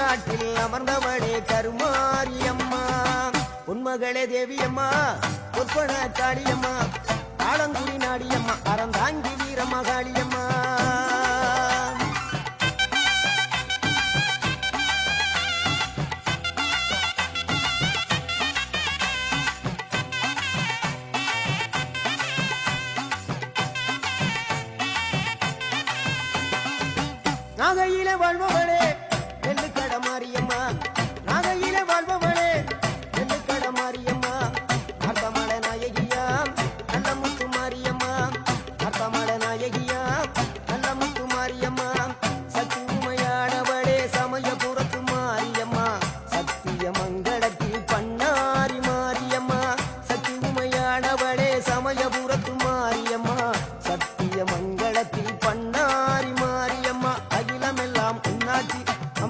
நாட்டில் அமர்ந்தவளே கருமாரியம்மா உன்மகளே தேவியம்மா பொற்பன காளியம்மா ஆலங்குடி நாடியம்மா அறந்தாங்கி வீரம்மா காளியம்மா